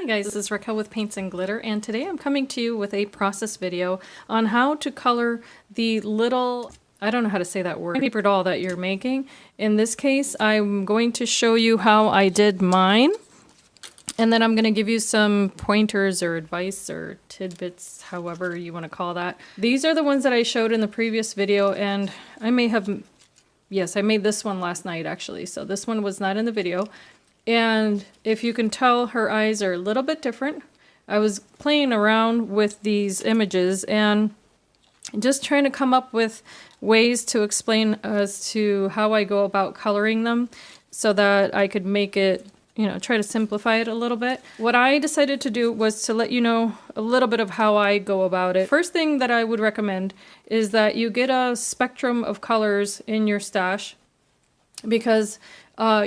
guys, this is Raquel with Paints and Glitter, and today I'm coming to you with a process video on how to color the little, I don't know how to say that word, paper doll that you're making. In this case, I'm going to show you how I did mine, and then I'm going to give you some pointers or advice or tidbits, however you want to call that. These are the ones that I showed in the previous video, and I may have, yes, I made this one last night actually, so this one was not in the video. And if you can tell, her eyes are a little bit different. I was playing around with these images and just trying to come up with ways to explain as to how I go about coloring them so that I could make it, you know, try to simplify it a little bit. What I decided to do was to let you know a little bit of how I go about it. First thing that I would recommend is that you get a spectrum of colors in your stash, because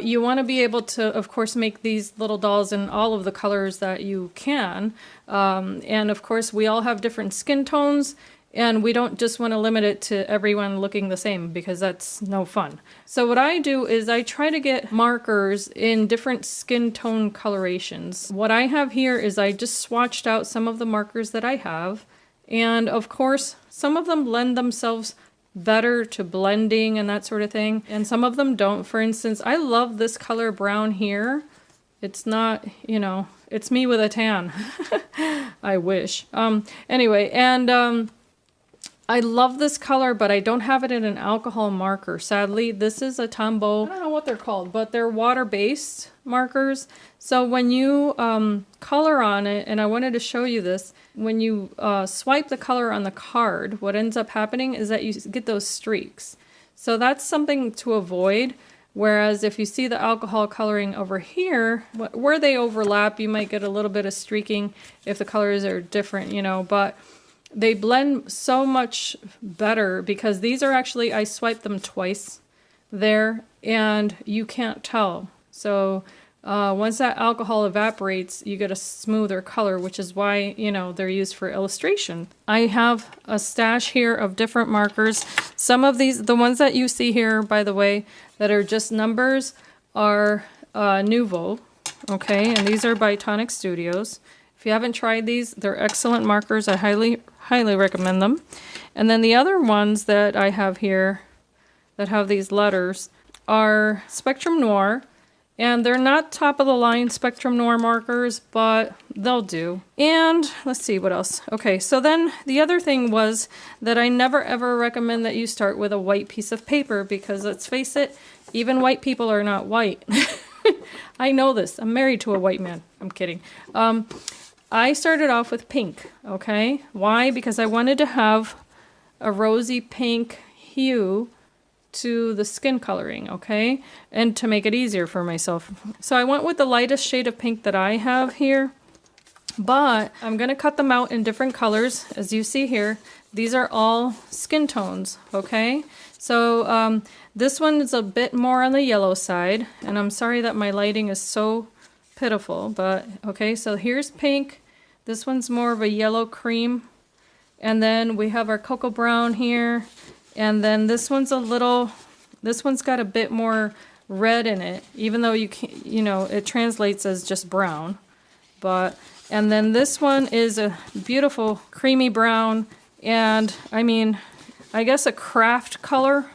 you want to be able to, of course, make these little dolls in all of the colors that you can. And of course, we all have different skin tones, and we don't just want to limit it to everyone looking the same, because that's no fun. So what I do is I try to get markers in different skin tone colorations. What I have here is I just swatched out some of the markers that I have. And of course, some of them lend themselves better to blending and that sort of thing, and some of them don't. For instance, I love this color brown here. It's not, you know, it's me with a tan. I wish. Anyway, and I love this color, but I don't have it in an alcohol marker, sadly. This is a Tombow, I don't know what they're called, but they're water-based markers. So when you color on it, and I wanted to show you this, when you swipe the color on the card, what ends up happening is that you get those streaks. So that's something to avoid. Whereas if you see the alcohol coloring over here, where they overlap, you might get a little bit of streaking if the colors are different, you know, but they blend so much better because these are actually, I swiped them twice there and you can't tell. So once that alcohol evaporates, you get a smoother color, which is why, you know, they're used for illustration. I have a stash here of different markers. Some of these, the ones that you see here, by the way, that are just numbers are Nouveau, okay? And these are by Tonic Studios. If you haven't tried these, they're excellent markers. I highly recommend them. And then the other ones that I have here that have these letters are Spectrum Noir. And they're not top of the line Spectrum Noir markers, but they'll do. And let's see what else. Okay, so then the other thing was that I never ever recommend that you start with a white piece of paper, because let's face it, even white people are not white. I know this. I'm married to a white man. I'm kidding. I started off with pink, okay? Why? Because I wanted to have a rosy pink hue to the skin coloring, okay? And to make it easier for myself. So I went with the lightest shade of pink that I have here, but I'm gonna cut them out in different colors. As you see here, these are all skin tones, okay? So this one is a bit more on the yellow side, and I'm sorry that my lighting is so pitiful, but okay, so here's pink. This one's more of a yellow cream, and then we have our cocoa brown here, and then this one's got a bit more red in it, even though you can't, you know, it translates as just brown. But and then this one is a beautiful creamy brown, and I mean, I guess a craft color,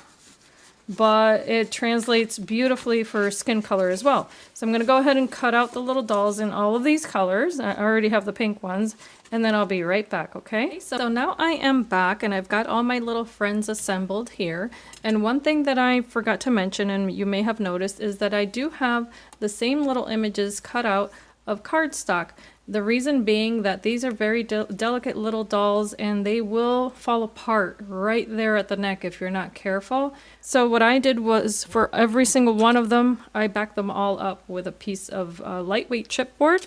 but it translates beautifully for skin color as well. So I'm going to go ahead and cut out the little dolls in all of these colors. I already have the pink ones, and then I'll be right back, okay? So now I am back, and I've got all my little friends assembled here. And one thing that I forgot to mention, and you may have noticed, is that I do have the same little images cut out of cardstock. The reason being that these are very delicate little dolls, and they will fall apart right there at the neck if you're not careful. So what I did was, for every single one of them, I backed them all up with a piece of lightweight chipboard.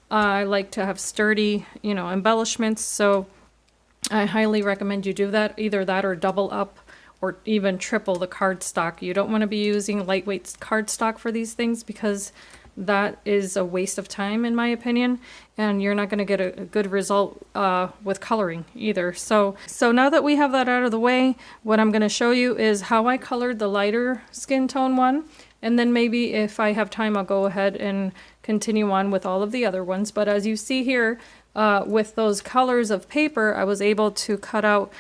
I like to have sturdy, you know, embellishments, so I highly recommend you do that. Either that or double up or even triple the cardstock. You don't want to be using lightweight cardstock for these things, because that is a waste of time in my opinion, and you're not going to get a good result with coloring either. So now that we have that out of the way, what I'm going to show you is how I colored the lighter skin tone one, and then maybe if I have time I'll go ahead and continue on with all of the other ones. But as you see here, with those colors of paper, I was able to cut out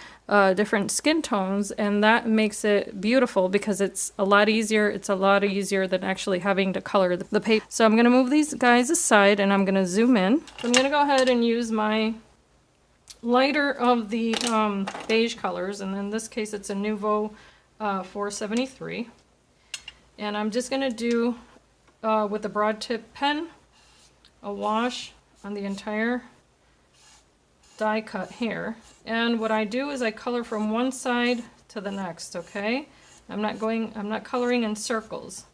different skin tones, and that makes it beautiful because it's a lot easier. It's a lot easier than actually having to color the paper. So I'm going to move these guys aside and I'm going to zoom in. So I'm going to go ahead and use my lighter of the beige colors, and in this case it's a Nouveau 473. And I'm just going to do, with a broad tip pen, a wash on the entire die cut here. And what I do is I color from one side to the next, okay? I'm not coloring in circles.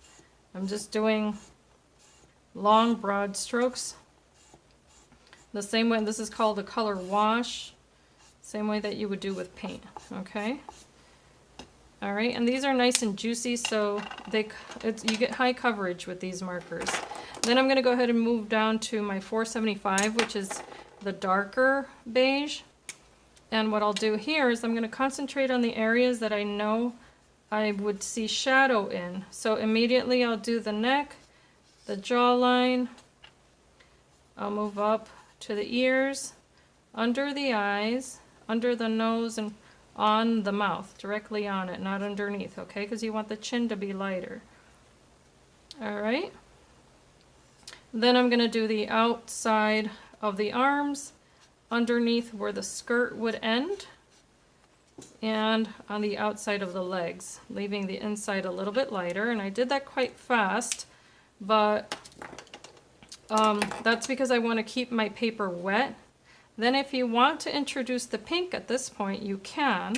I'm just doing long broad strokes. The same way, this is called a color wash, same way that you would do with paint, okay? All right, and these are nice and juicy, so you get high coverage with these markers. Then I'm going to go ahead and move down to my 475, which is the darker beige. And what I'll do here is I'm going to concentrate on the areas that I know I would see shadow in. So immediately I'll do the neck, the jawline, I'll move up to the ears, under the eyes, under the nose, and on the mouth, directly on it, not underneath, okay? Because you want the chin to be lighter. All right. Then I'm going to do the outside of the arms, underneath where the skirt would end, and on the outside of the legs, leaving the inside a little bit lighter. And I did that quite fast, but that's because I want to keep my paper wet. Then if you want to introduce the pink at this point, you can.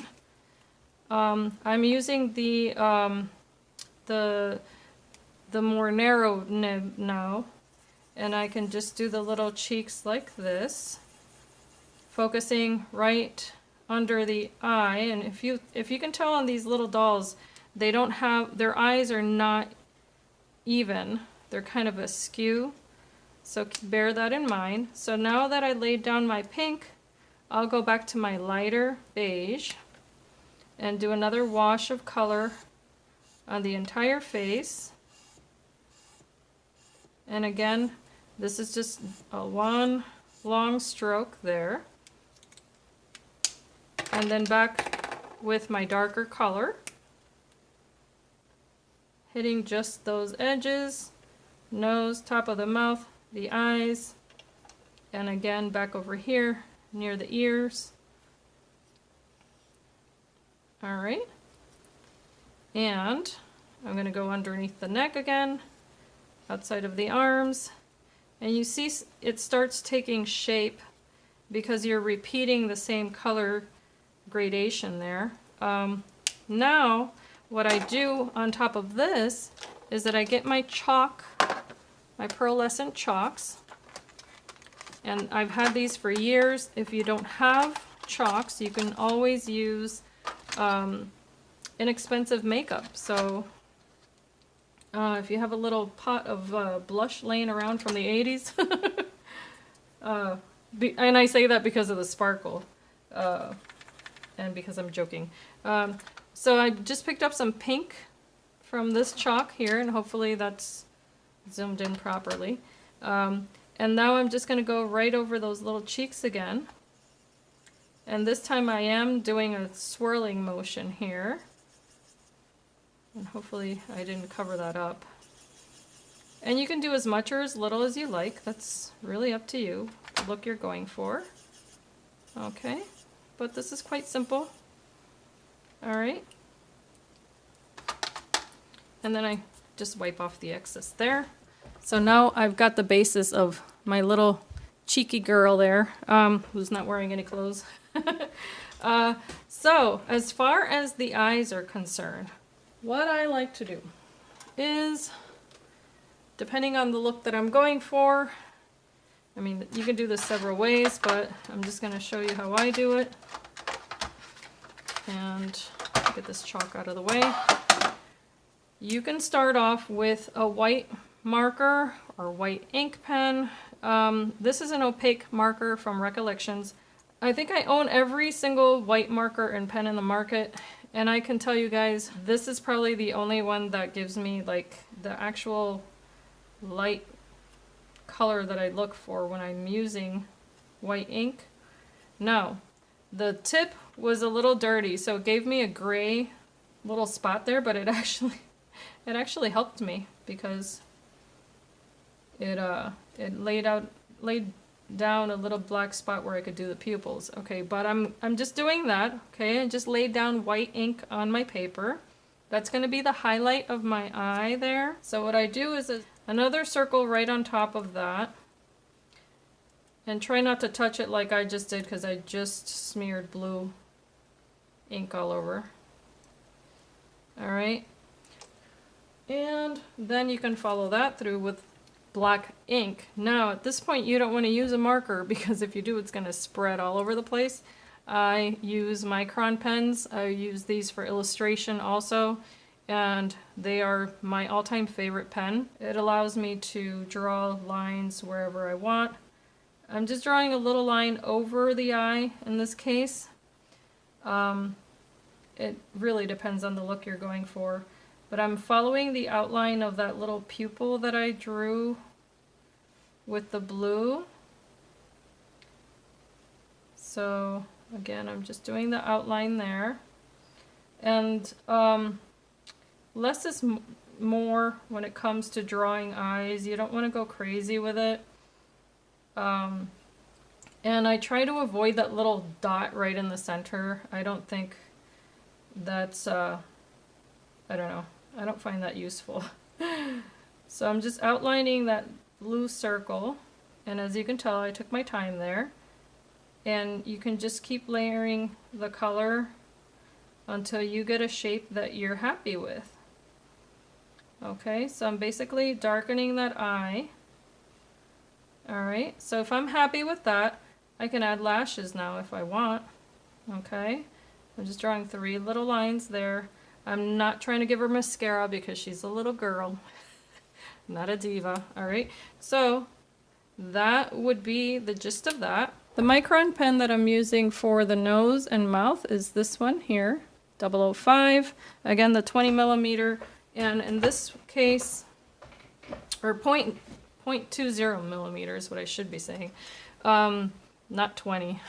I'm using the more narrow nib now, and I can just do the little cheeks like this, focusing right under the eye. And if you can tell on these little dolls, they don't have, their eyes are not even, they're kind of askew. So bear that in mind. So now that I laid down my pink, I'll go back to my lighter beige and do another wash of color on the entire face. And again, this is just a one long stroke there. And then back with my darker color, hitting just those edges, nose, top of the mouth, the eyes, and again back over here near the ears. All right, and I'm going to go underneath the neck again, outside of the arms, and you see it starts taking shape because you're repeating the same color gradation there. Now what I do on top of this is that I get my chalk, my pearlescent chalks, and I've had these for years. If you don't have chalks, you can always use inexpensive makeup. So if you have a little pot of blush laying around from the 80s, and I say that because of the sparkle, and because I'm joking. So I just picked up some pink from this chalk here, and hopefully that's zoomed in properly. And now I'm just going to go right over those little cheeks again. And this time I am doing a swirling motion here. And hopefully I didn't cover that up. And you can do as much or as little as you like. That's really up to you, the look you're going for. Okay, but this is quite simple. All right. And then I just wipe off the excess there. So now I've got the basis of my little cheeky girl there, who's not wearing any clothes. So as far as the eyes are concerned, what I like to do is, depending on the look that I'm going for, I mean, you can do this several ways, but I'm just going to show you how I do it. And get this chalk out of the way. You can start off with a white marker or white ink pen. This is an opaque marker from Recollections. I think I own every single white marker and pen in the market, and I can tell you guys, this is probably the only one that gives me like the actual light color that I look for when I'm using white ink. Now, the tip was a little dirty, so it gave me a gray little spot there, but it actually helped me because it laid down a little black spot where I could do the pupils. Okay, but I'm just doing that. Okay, I just laid down white ink on my paper. That's going to be the highlight of my eye there. So what I do is another circle right on top of that. And try not to touch it like I just did because I just smeared blue ink all over. Alright. And then you can follow that through with black ink. Now at this point you don't want to use a marker because if you do it's going to spread all over the place. I use micron pens. I use these for illustration also, and they are my all-time favorite pen. It allows me to draw lines wherever I want. I'm just drawing a little line over the eye in this case. It really depends on the look you're going for. But I'm following the outline of that little pupil that I drew with the blue. So again, I'm just doing the outline there. And less is more when it comes to drawing eyes. You don't want to go crazy with it. And I try to avoid that little dot right in the center. I don't think that's, I don't know. I don't find that useful. So I'm just outlining that blue circle. And as you can tell, I took my time there. And you can just keep layering the color until you get a shape that you're happy with. Okay, so I'm basically darkening that eye. Alright, so if I'm happy with that, I can add lashes now if I want. Okay, I'm just drawing 3 little lines there. I'm not trying to give her mascara because she's a little girl, not a diva. Alright, so that would be the gist of that. The micron pen that I'm using for the nose and mouth is this one here, 005. Again, the 20 millimeter, and in this case, or 0.20 millimeters, what I should be saying, not 20.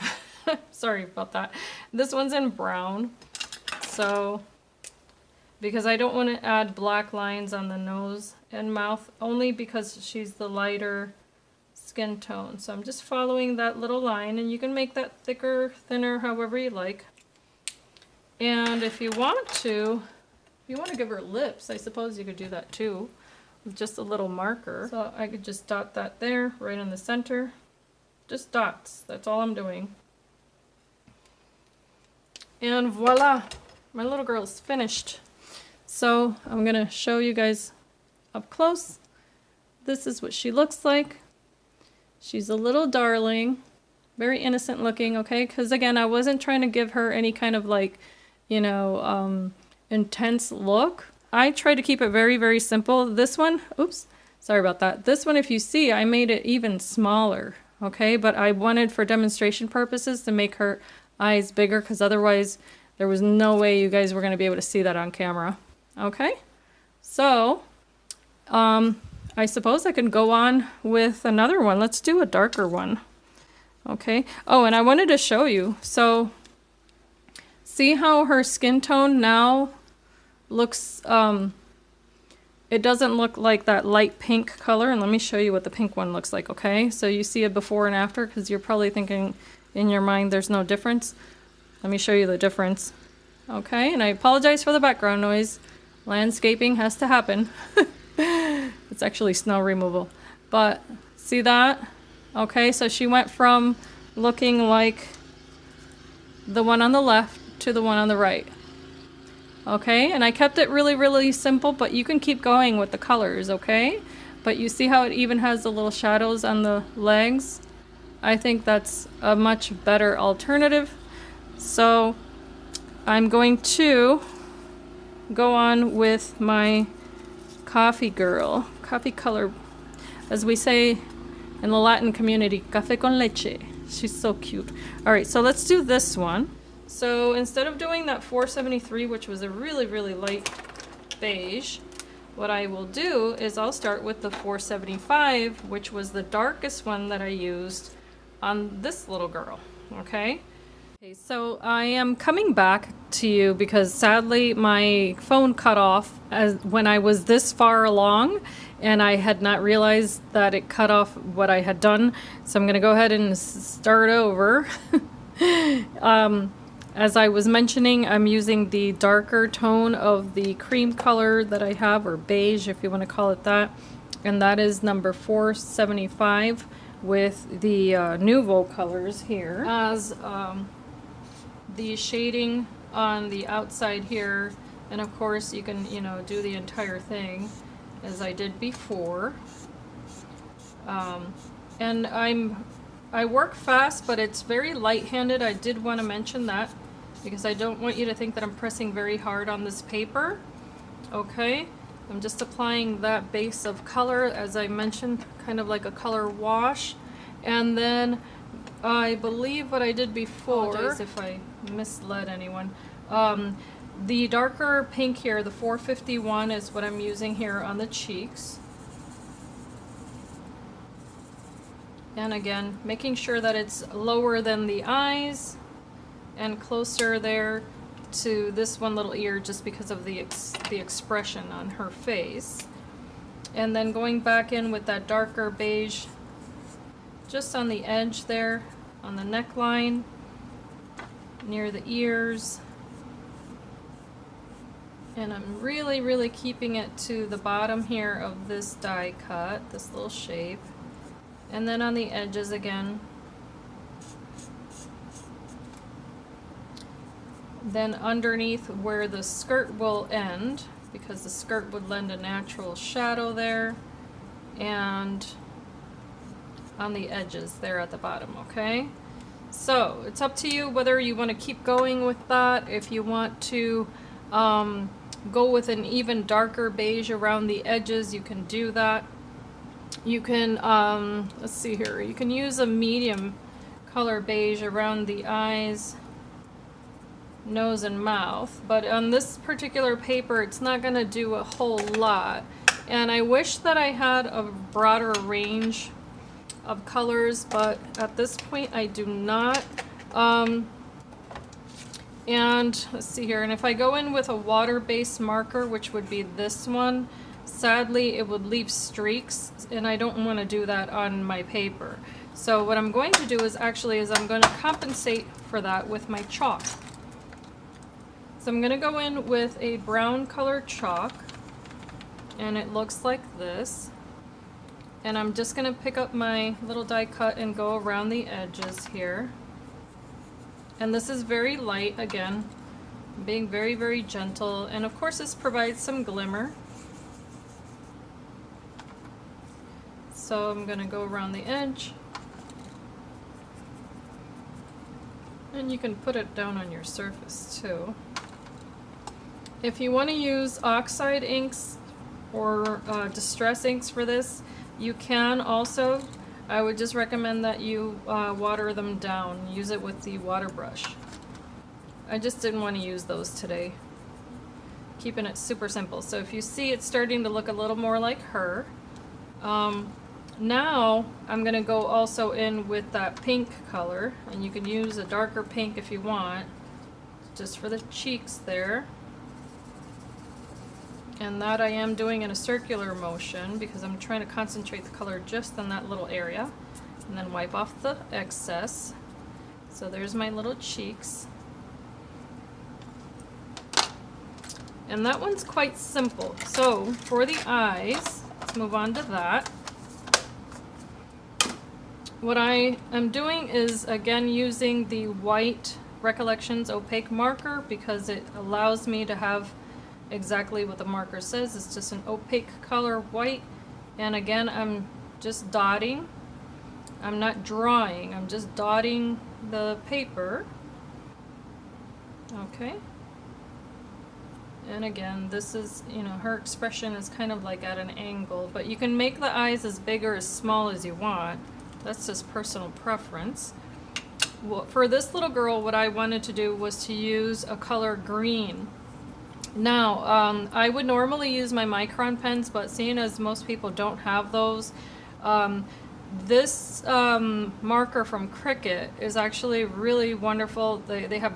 Sorry about that. This one's in brown, so because I don't want to add black lines on the nose and mouth, only because she's the lighter skin tone. So I'm just following that little line, and you can make that thicker, thinner, however you like. And if you want to give her lips, I suppose you could do that too, with just a little marker. So I could just dot that there, right in the center. Just dots, that's all I'm doing. And voila, my little girl's finished. So I'm gonna show you guys up close. This is what she looks like. She's a little darling, very innocent looking, okay? Because again, I wasn't trying to give her any kind of like, you know, intense look. I try to keep it very, very simple. This one, oops, sorry about that. This one, if you see, I made it even smaller, okay? But I wanted, for demonstration purposes, to make her eyes bigger, because otherwise there was no way you guys were going to be able to see that on camera, okay? So, I suppose I can go on with another one. Let's do a darker one, okay? Oh, and I wanted to show you. So, see how her skin tone now looks, it doesn't look like that light pink color. And let me show you what the pink one looks like, okay? So you see a before and after, because you're probably thinking in your mind there's no difference. Let me show you the difference. Okay, and I apologize for the background noise. Landscaping has to happen. It's actually snow removal. But see that? Okay, so she went from looking like the one on the left to the one on the right. Okay, and I kept it really, really simple, but you can keep going with the colors, okay? But you see how it even has the little shadows on the legs? I think that's a much better alternative. So I'm going to go on with my coffee girl, coffee color, as we say in the Latin community, café con leche. She's so cute. All right, so let's do this one. So instead of doing that 473, which was a really, really light beige, what I will do is I'll start with the 475, which was the darkest one that I used on this little girl, okay? Okay, so I am coming back to you because sadly my phone cut off when I was this far along, and I had not realized that it cut off what I had done. So I'm going to go ahead and start over. As I was mentioning, I'm using the darker tone of the cream color that I have, or beige if you want to call it that, and that is number 475 with the Nouveau colors here as the shading on the outside here, and of course you can, you know, do the entire thing as I did before. And I work fast, but it's very light-handed. I did want to mention that because I don't want you to think that I'm pressing very hard on this paper. Okay, I'm just applying that base of color, as I mentioned, kind of like a color wash. And then I believe what I did before, apologize if I misled anyone, the darker pink here, the 451, is what I'm using here on the cheeks. And again, making sure that it's lower than the eyes and closer there to this one little ear, just because of the expression on her face. And then going back in with that darker beige just on the edge there, on the neckline, near the ears. And I'm really keeping it to the bottom here of this die cut, this little shape. And then on the edges again. Then underneath where the skirt will end, because the skirt would lend a natural shadow there, and on the edges there at the bottom, okay? So it's up to you whether you want to keep going with that. If you want to go with an even darker beige around the edges, you can do that. You can, let's see here, you can use a medium color beige around the eyes, nose and mouth, but on this particular paper it's not going to do a whole lot, and I wish that I had a broader range of colors, but at this point I do not. And let's see here, and if I go in with a water-based marker, which would be this one, sadly it would leave streaks, and I don't want to do that on my paper. So what I'm going to do is I'm going to compensate for that with my chalk. So I'm going to go in with a brown color chalk, and it looks like this. And I'm just going to pick up my little die cut and go around the edges here. And this is very light, again, being very gentle. And of course this provides some glimmer. So I'm going to go around the edge. And you can put it down on your surface too. If you want to use oxide inks or distress inks for this, you can also. I would just recommend that you water them down. Use it with the water brush. I just didn't want to use those today. Keeping it super simple. So if you see it's starting to look a little more like her, now I'm going to go also in with that pink color, and you can use a darker pink if you want, just for the cheeks there. And that I am doing in a circular motion because I'm trying to concentrate the color just in that little area, and then wipe off the excess. So there's my little cheeks. And that one's quite simple. So for the eyes, let's move on to that. What I am doing is again using the white Recollections opaque marker because it allows me to have exactly what the marker says. It's just an opaque color, white, and again I'm just dotting. I'm not drawing, I'm just dotting the paper. Okay. And again, this is, you know, her expression is kind of like at an angle, but you can make the eyes as big or as small as you want. That's just personal preference. Well, for this little girl, what I wanted to do was to use a color green. Now, I would normally use my micron pens, but seeing as most people don't have those, this marker from Cricut is actually really wonderful. They have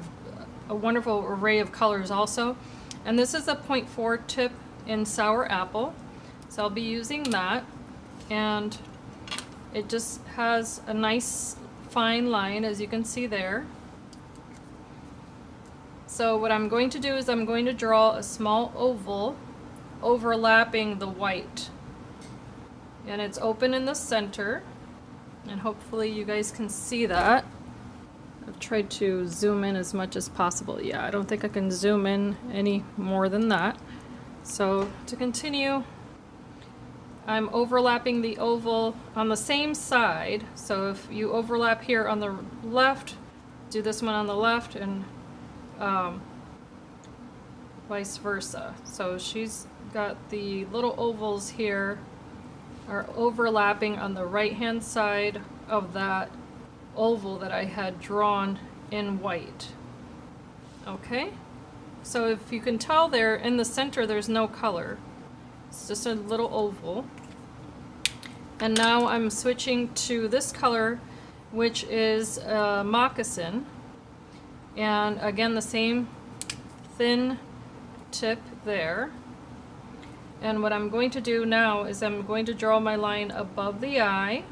a wonderful array of colors also. And this is a 0.4 tip in Sour Apple. So I'll be using that. And it just has a nice fine line, as you can see there. So what I'm going to do is I'm going to draw a small oval overlapping the white. And it's open in the center. And hopefully you guys can see that. I've tried to zoom in as much as possible. Yeah, I don't think I can zoom in any more than that. So to continue, I'm overlapping the oval on the same side. So if you overlap here on the left, do this one on the left, and vice versa. So she's got the little ovals here are overlapping on the right hand side of that oval that I had drawn in white. Okay, so if you can tell there in the center there's no color, it's just a little oval. And now I'm switching to this color, which is moccasin, and again the same thin tip there. And what I'm going to do now is I'm going to draw my line above the eye.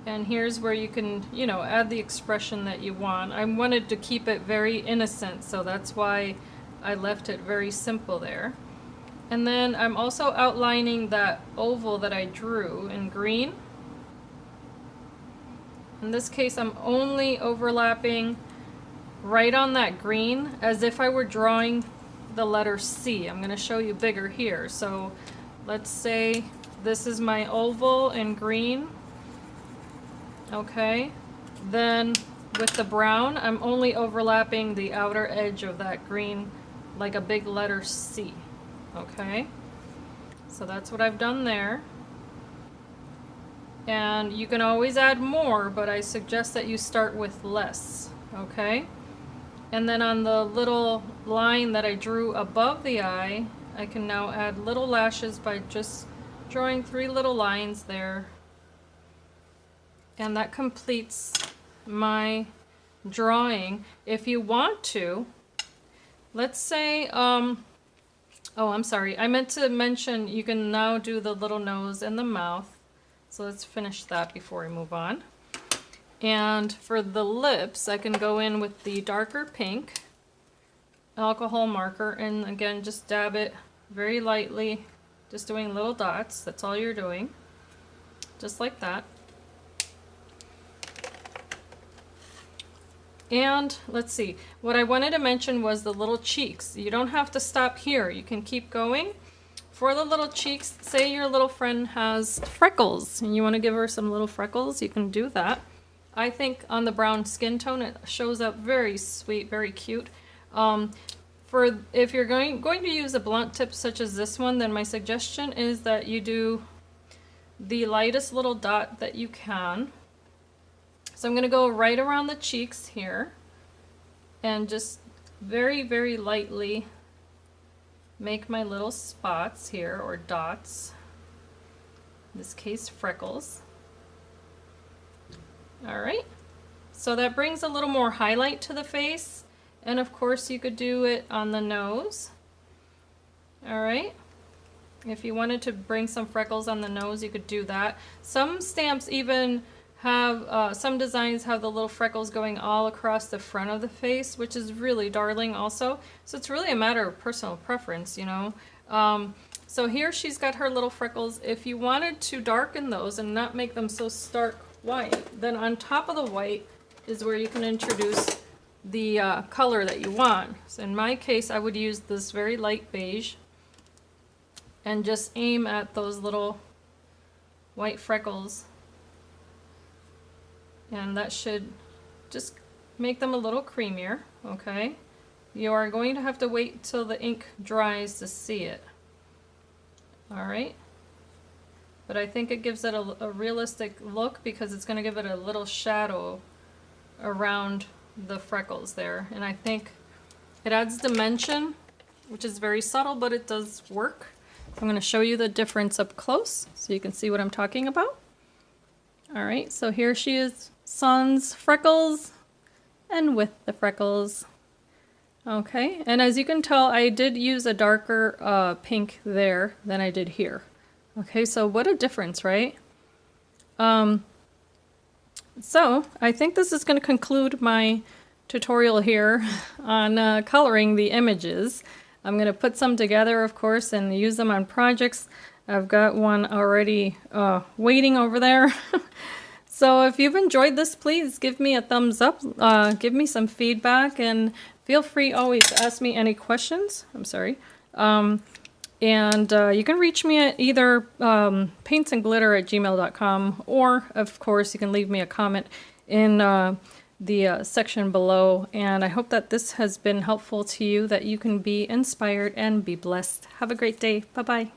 And here's where you can, you know, add the expression that you want. I wanted to keep it very innocent, so that's why I left it very simple there. And then I'm also outlining that oval that I drew in green. In this case, I'm only overlapping right on that green as if I were drawing the letter C. I'm going to show you bigger here. So let's say this is my oval in green. Okay, then with the brown, I'm only overlapping the outer edge of that green like a big letter C. Okay, so that's what I've done there. And you can always add more, but I suggest that you start with less. Okay, and then on the little line that I drew above the eye, I can now add little lashes by just drawing 3 little lines there. And that completes my drawing. If you want to, let's say, oh, I'm sorry. I meant to mention you can now do the little nose and the mouth. So let's finish that before we move on. And for the lips, I can go in with the darker pink alcohol marker, and again, just dab it very lightly, just doing little dots. That's all you're doing. Just like that. And let's see, what I wanted to mention was the little cheeks. You don't have to stop here. You can keep going. For the little cheeks, say your little friend has freckles and you want to give her some little freckles, you can do that. I think on the brown skin tone it shows up very sweet, very cute. If you're going to use a blunt tip such as this one, then my suggestion is that you do the lightest little dot that you can. So I'm going to go right around the cheeks here and just very, very lightly make my little spots here, or dots. In this case, freckles. Alright, so that brings a little more highlight to the face, and of course you could do it on the nose. Alright, if you wanted to bring some freckles on the nose, you could do that. Some stamps even have, some designs have the little freckles going all across the front of the face, which is really darling also. So it's really a matter of personal preference, you know. So here she's got her little freckles. If you wanted to darken those and not make them so stark white, then on top of the white is where you can introduce the color that you want. So in my case, I would use this very light beige and just aim at those little white freckles. And that should just make them a little creamier, okay? you are going to have to wait till the ink dries to see it. All right. But I think it gives it a realistic look because it's going to give it a little shadow around the freckles there. And I think it adds dimension, which is very subtle, but it does work. I'm going to show you the difference up close so you can see what I'm talking about. All right, so here she is, sans freckles and with the freckles. Okay, and as you can tell, I did use a darker pink there than I did here. Okay, so what a difference, right? So I think this is going to conclude my tutorial here on coloring the images. I'm going to put some together, of course, and use them on projects. I've got one already waiting over there. So if you've enjoyed this, please give me a thumbs up, give me some feedback, and feel free always to ask me any questions. I'm sorry. And you can reach me at either paintsandglitter@gmail.com, or of course you can leave me a comment in the section below. And I hope that this has been helpful to you, that you can be inspired and be blessed. Have a great day. Bye-bye.